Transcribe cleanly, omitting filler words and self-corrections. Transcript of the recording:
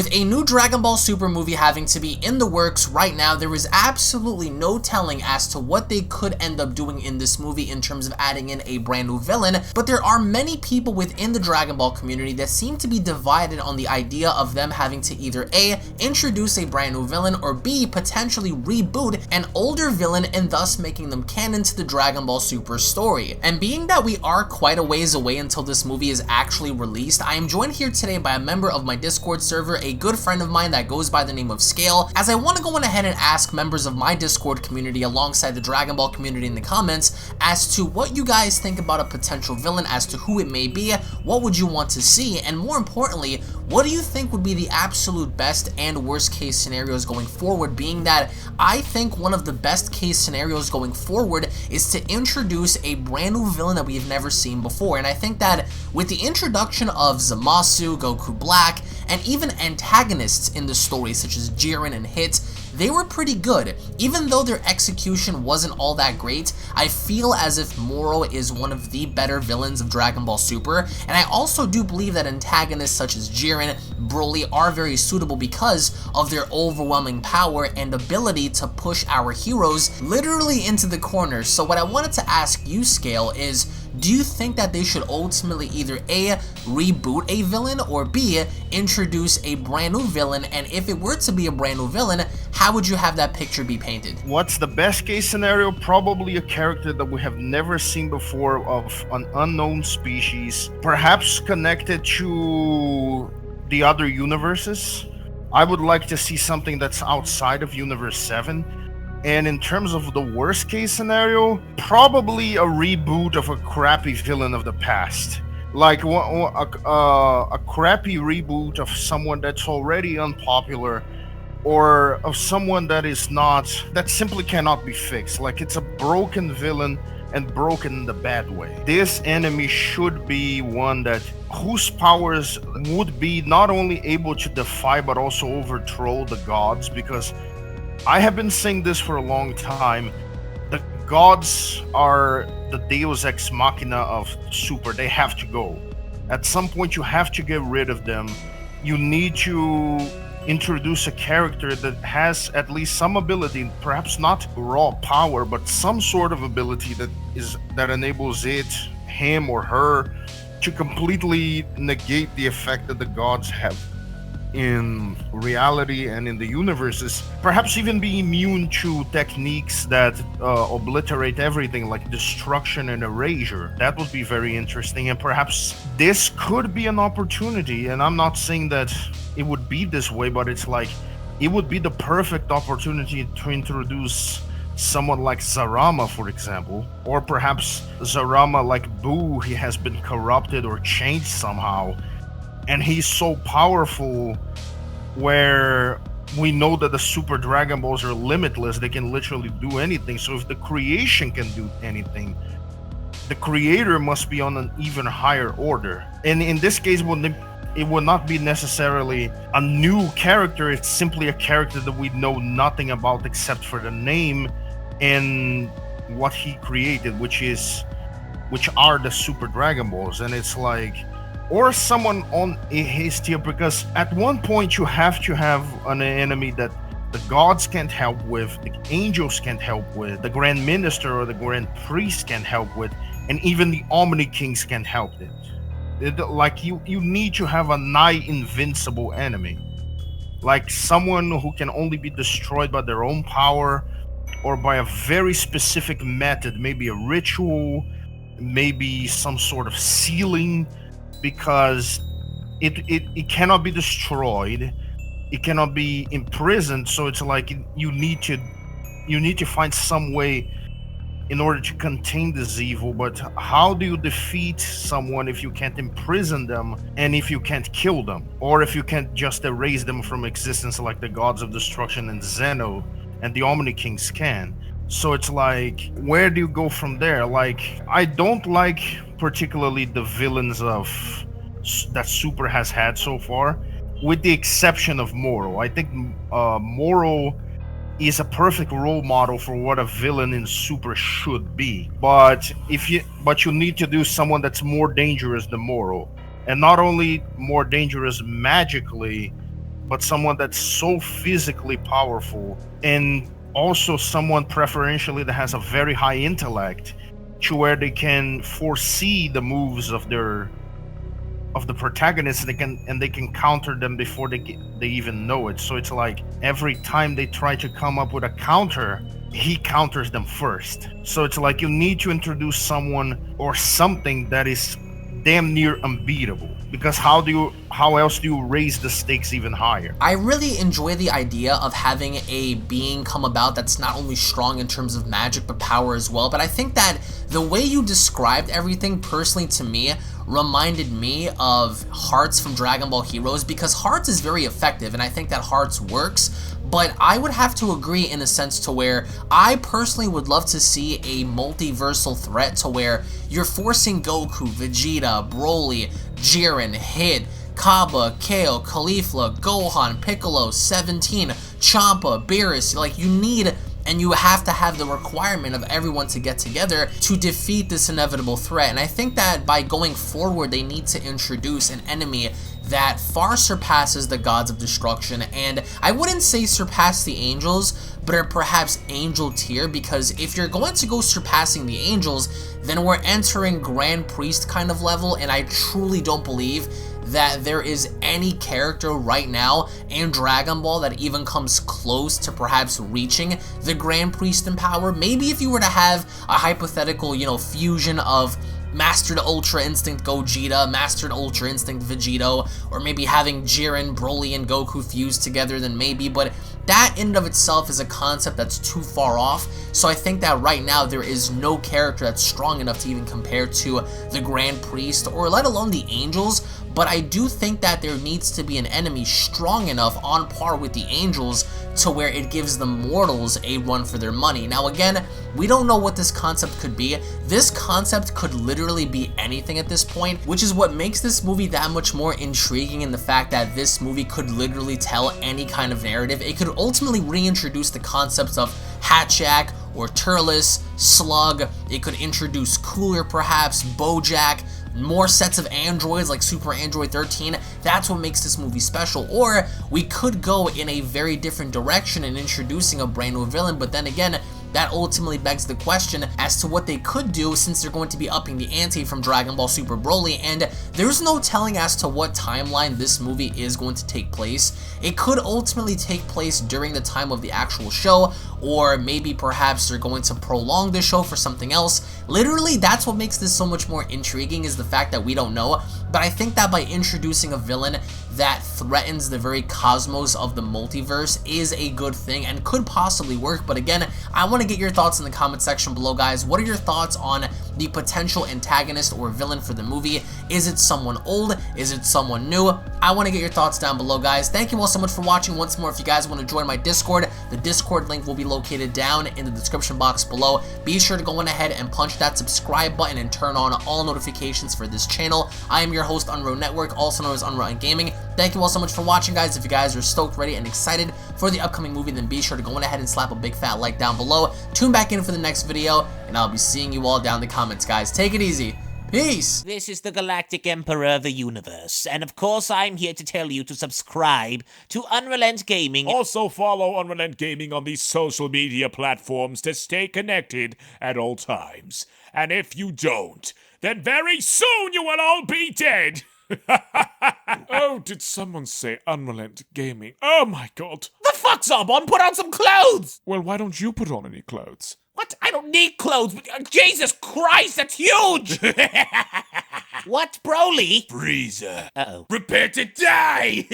With a new Dragon Ball Super movie having to be in the works right now, there is absolutely no telling as to what they could end up doing in this movie in terms of adding in a brand new villain, but there are many people within the Dragon Ball community that seem to be divided on the idea of them having to either A, introduce a brand new villain, or B, potentially reboot an older villain and thus making them canon to the Dragon Ball Super story. And being that we are quite a ways away until this movie is actually released, I am joined here today by a member of my Discord server, a good friend of mine that goes by the name of Scale, as I want to go on ahead and ask members of my Discord community alongside the Dragon Ball community in the comments as to what you guys think about a potential villain, as to who it may be, what would you want to see, and more importantly, what do you think would be the absolute best and worst case scenarios going forward, being that I think one of the best case scenarios going forward is to introduce a brand new villain that we've never seen before. And I think that with the introduction of Zamasu, Goku Black, and even antagonists in the story such as Jiren and Hit, they were pretty good. Even though their execution wasn't all that great, I feel as if Moro is one of the better villains of Dragon Ball Super, and I also do believe that antagonists such as Jiren, Broly are very suitable because of their overwhelming power and ability to push our heroes literally into the corner. So what I wanted to ask you, Scale, is do you think that they should ultimately either A, reboot a villain, or B, introduce a brand new villain? And if it were to be a brand new villain, how would you have that picture be painted? What's the best case scenario? Probably a character that we have never seen before, of an unknown species, perhaps connected to the other universes. I would like to see something that's outside of Universe 7. And in terms of the worst case scenario, probably a reboot of a crappy villain of the past. Like a crappy reboot of someone that's already unpopular, or of someone that simply cannot be fixed. Like it's a broken villain, and broken in the bad way. This enemy should be one whose powers would be not only able to defy but also overthrow the gods, because I have been saying this for a long time. The gods are the Deus Ex Machina of Super. They have to go. At some point you have to get rid of them. You need to introduce a character that has at least some ability, perhaps not raw power, but some sort of ability that enables him or her to completely negate the effect that the gods have in reality and in the universes, perhaps even be immune to techniques that obliterate everything, like destruction and erasure. That would be very interesting, and perhaps this could be an opportunity. And I'm not saying that it would be this way, but it's like it would be the perfect opportunity to introduce someone like Zarama, for example, or perhaps Zarama like Boo. He has been corrupted or changed somehow, and he's so powerful where we know that the Super Dragon Balls are limitless. They can literally do anything. So if the creation can do anything, the creator must be on an even higher order. And in this case, it would not be necessarily a new character. It's simply a character that we know nothing about except for the name and what he created, which are the Super Dragon Balls. And it's like, or someone on his tier, because at one point you have to have an enemy that the gods can't help with, the angels can't help with, the Grand Minister or the Grand Priest can't help with, and even the Omni Kings can't help it. Like you need to have a nigh invincible enemy, like someone who can only be destroyed by their own power or by a very specific method, maybe a ritual, maybe some sort of sealing, because it cannot be destroyed, it cannot be imprisoned. So it's like you need to find some way in order to contain this evil. But how do you defeat someone if you can't imprison them, and if you can't kill them, or if you can't just erase them from existence like the gods of destruction and Zeno and the Omni Kings can? So it's like, where do you go from there? Like, I don't like particularly the villains that Super has had so far, with the exception of Moro. I think Moro is a perfect role model for what a villain in Super should be. But you need to do someone that's more dangerous than Moro, and not only more dangerous magically, but someone that's so physically powerful, and also someone preferentially that has a very high intellect, to where they can foresee the moves of the protagonist, and they can counter them before they even know it. So it's like every time they try to come up with a counter, he counters them first. So it's like you need to introduce someone or something that is damn near unbeatable, because how else do you raise the stakes even higher? I really enjoy the idea of having a being come about that's not only strong in terms of magic but power as well, but I think that the way you described everything personally to me reminded me of Hearts from Dragon Ball Heroes, because Hearts is very effective and I think that Hearts works, but I would have to agree in a sense to where I personally would love to see a multiversal threat to where you're forcing Goku, Vegeta, Broly, Jiren, Hit, Kaba, Kale, Caulifla, Gohan, Piccolo, 17, Champa, Beerus. Like, you need and you have to have the requirement of everyone to get together to defeat this inevitable threat. And I think that by going forward, they need to introduce an enemy that far surpasses the gods of destruction, and I wouldn't say surpass the angels, but are perhaps angel tier, because if you're going to go surpassing the angels, then we're entering Grand Priest kind of level, and I truly don't believe that there is any character right now in Dragon Ball that even comes close to perhaps reaching the Grand Priest in power. Maybe if you were to have a hypothetical, fusion of Mastered Ultra Instinct Gogeta, Mastered Ultra Instinct Vegito, or maybe having Jiren, Broly, and Goku fused together, then maybe, but that in and of itself is a concept that's too far off, so I think that right now there is no character that's strong enough to even compare to the Grand Priest, or let alone the Angels, but I do think that there needs to be an enemy strong enough on par with the Angels to where it gives the mortals a run for their money. Now again, we don't know what this concept could be. This concept could literally be anything at this point, which is what makes this movie that much more intriguing in the fact that this movie could literally tell any kind of narrative. It could ultimately reintroduce the concepts of Hatchak or Turles, Slug. It could introduce Cooler perhaps, Bojack, more sets of androids like Super Android 13. That's what makes this movie special. Or we could go in a very different direction in introducing a brand new villain, but then again, that ultimately begs the question as to what they could do, since they're going to be upping the ante from Dragon Ball Super Broly, and there's no telling as to what timeline this movie is going to take place. It could ultimately take place during the time of the actual show, or maybe perhaps they're going to prolong the show for something else. Literally, that's what makes this so much more intriguing, is the fact that we don't know, but I think that by introducing a villain that threatens the very cosmos of the multiverse is a good thing and could possibly work. But again, I want to get your thoughts in the comment section below, guys. What are your thoughts on the potential antagonist or villain for the movie? Is it someone old? Is it someone new? I want to get your thoughts down below, guys. Thank you all so much for watching. Once more, if you guys want to join my Discord, the Discord link will be located down in the description box below. Be sure to go on ahead and punch that subscribe button and turn on all notifications for this channel. I am your host, Unreal Network, also known as UnrealEntGaming. Thank you all so much for watching, guys. If you guys are stoked, ready, and excited for the upcoming movie, then be sure to go on ahead and slap a big fat like down below. Tune back in for the next video, and I'll be seeing you all down in the comments, guys. Take it easy. Peace! This is the Galactic Emperor of the Universe, and of course I'm here to tell you to subscribe to UnrealEntGaming. Also follow UnrealEntGaming on these social media platforms to stay connected at all times. And if you don't, then very soon you will all be dead! Oh, did someone say UnrealEntGaming? Oh my god. The fuck's up, on? Put on some clothes! Well, why don't you put on any clothes? What? I don't need clothes. Jesus Christ, that's huge! What, Broly? Freezer. Uh-oh. Prepare to die!